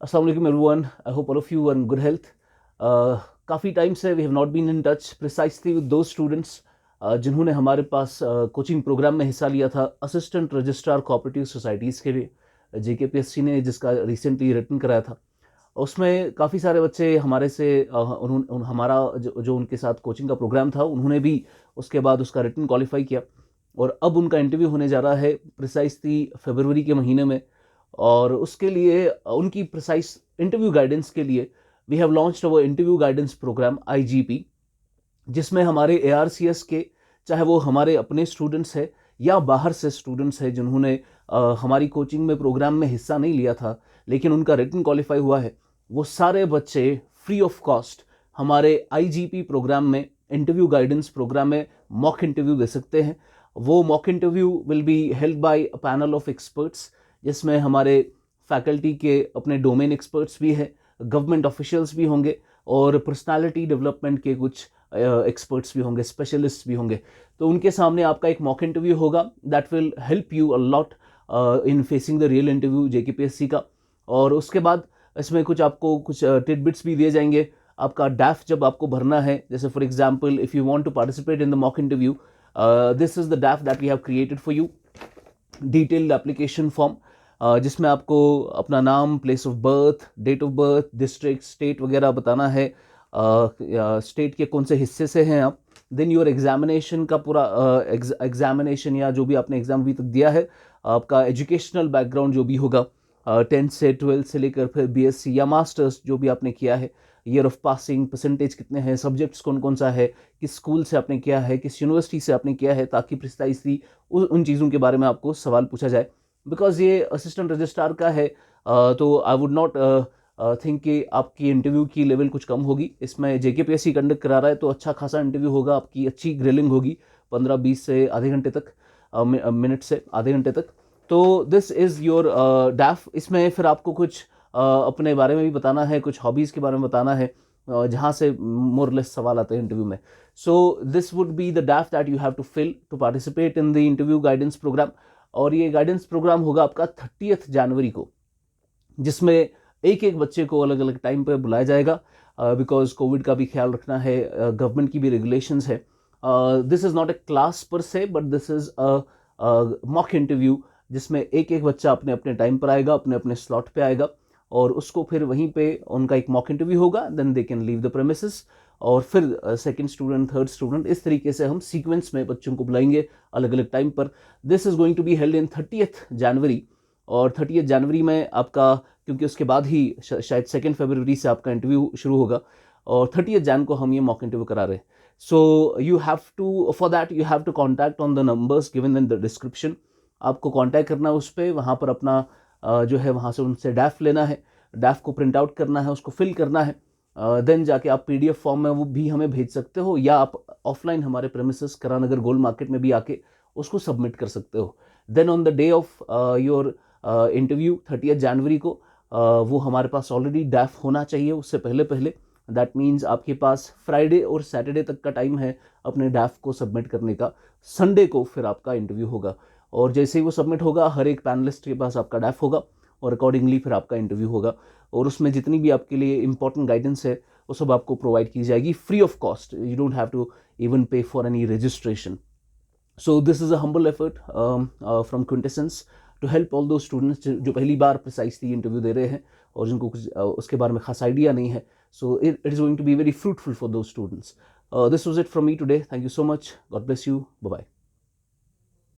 अस्सलाम वालेकुम everyone, I hope all of you are in good health. काफ़ी time से we have not been in touch precisely with those students जिन्होंने हमारे पास coaching program में हिस्सा लिया था असिस्टेंट रजिस्ट्रार कोऑपरेटिव सोसाइटीज़ के लिए जेकेपीएससी ने जिसका रिसेंटली रिटर्न कराया था। उसमें काफ़ी सारे बच्चे हमारे से हमारा जो उनके साथ कोचिंग का प्रोग्राम था उन्होंने भी उसके बाद उसका रिटर्न क्वालिफाई किया और अब उनका इंटरव्यू होने जा रहा है प्रिसाइसली फरवरी के महीने में। और उसके लिए उनकी प्रिसाइस इंटरव्यू गाइडेंस के लिए we have launched our interview guidance programme IGP, जिसमें हमारे एआरसीएस के चाहे वो हमारे अपने स्टूडेंट्स हैं या बाहर से स्टूडेंट्स हैं जिन्होंने हमारी कोचिंग में प्रोग्राम में हिस्सा नहीं लिया था लेकिन उनका रिटन क्वालिफाई हुआ है, वो सारे बच्चे फ्री ऑफ कॉस्ट हमारे आईजीपी प्रोग्राम में इंटरव्यू गाइडेंस प्रोग्राम में मॉक इंटरव्यू दे सकते हैं। वो mock interview will be held by a panel of experts, जिसमें हमारे फैकल्टी के अपने डोमेन एक्सपर्ट्स भी हैं, गवर्नमेंट ऑफिशियल्स भी होंगे और पर्सनालिटी डेवलपमेंट के कुछ एक्सपर्ट्स भी होंगे, स्पेशलिस्ट भी होंगे। तो उनके सामने आपका एक मॉक इंटरव्यू होगा that will help you a lot in facing the real interview JKPSC का। और उसके बाद इसमें कुछ आपको कुछ टिडबिट्स भी दिए जाएंगे। आपका डैफ जब आपको भरना है, जैसे for example if you want to participate in the mock interview, this is the DAF that we have created for you, detailed application form, जिसमें आपको अपना name, place of birth, date of birth, district, state वगैरह बताना है, state के कौन से हिस्से से हैं आप। देन योर एग्जामिनेशन का पूरा एग्जामिनेशन या जो भी आपने एग्जाम अभी तक दिया है, आपका एजुकेशनल बैकग्राउंड जो भी होगा, 10th से 12th से लेकर फिर बीएससी या मास्टर्स जो भी आपने किया है, ईयर ऑफ पासिंग, परसेंटेज कितने हैं, सब्जेक्ट्स कौन कौन सा है, किस स्कूल से आपने किया है, किस यूनिवर्सिटी से आपने किया है, ताकि प्रिसाइसली उन चीज़ों के बारे में आपको सवाल पूछा जाए। बिकॉज ये असिस्टेंट रजिस्ट्रार का है, तो आई वुड नॉट थिंक कि आपकी इंटरव्यू की लेवल कुछ कम होगी। इसमें जेकेपीएससी कंडक्ट करा रहा है तो अच्छा खासा इंटरव्यू होगा, आपकी अच्छी ग्रिलिंग होगी 15-20 से आधे घंटे तक, मिनट से आधे घंटे तक। तो दिस इज़ योर डैफ। इसमें फिर आपको कुछ अपने बारे में भी बताना है, कुछ हॉबीज़ के बारे में बताना है, जहाँ से मोरलेस सवाल आते हैं इंटरव्यू में। So this would be the DAF that you have to fill to participate in the interview guidance programme. और ये गाइडेंस प्रोग्राम होगा आपका 30th जनवरी को, जिसमें एक एक बच्चे को अलग अलग टाइम पर बुलाया जाएगा बिकॉज कोविड का भी ख्याल रखना है, गवर्नमेंट की भी रेगुलेशंस है। This is not a class पर से but this is a mock interview, जिसमें एक एक बच्चा अपने अपने टाइम पर आएगा, अपने अपने स्लॉट पे आएगा और उसको फिर वहीं पे उनका एक मॉक इंटरव्यू होगा, then they can leave the premises. और फिर सेकंड स्टूडेंट, थर्ड स्टूडेंट, इस तरीके से हम सीक्वेंस में बच्चों को बुलाएंगे अलग अलग टाइम पर। This is going to be held in 30th January. और 30th जनवरी में आपका, क्योंकि उसके बाद ही शायद 2nd फरवरी से आपका इंटरव्यू शुरू होगा और 30th जन को हम ये मॉक इंटरव्यू करा रहे हैं। So you have to, for that you have to contact on the numbers given in the description. आपको कॉन्टैक्ट करना है उस पर, वहाँ पर अपना जो है वहाँ से उनसे डैफ लेना है, डैफ को प्रिंट आउट करना है, उसको फिल करना है, देन जाके आप पीडीएफ फॉर्म में वो भी हमें भेज सकते हो या आप ऑफलाइन हमारे प्रेमिसेस करानगर गोल्ड मार्केट में भी आके उसको सबमिट कर सकते हो। Then on the day of your interview 30th जनवरी को वो हमारे पास ऑलरेडी डैफ होना चाहिए उससे पहले पहले। दैट मीन्स आपके पास फ्राइडे और सैटरडे तक का टाइम है अपने डैफ को सबमिट करने का। संडे को फिर आपका इंटरव्यू होगा और जैसे ही वो सबमिट होगा हर एक पैनलिस्ट के पास आपका डैफ होगा और अकॉर्डिंगली फिर आपका इंटरव्यू होगा। और उसमें जितनी भी आपके लिए इंपॉर्टेंट गाइडेंस है वो सब आपको प्रोवाइड की जाएगी free of cost. You don't have to even pay for any registration. So this is a humble effort from Quintessence to help all those students जो पहली बार प्रिसाइसली इंटरव्यू दे रहे हैं और जिनको कुछ उसके बारे में खास आइडिया नहीं है। So it is going to be very fruitful for those students. This was it from me today. Thank you so much. God bless you. Bye bye.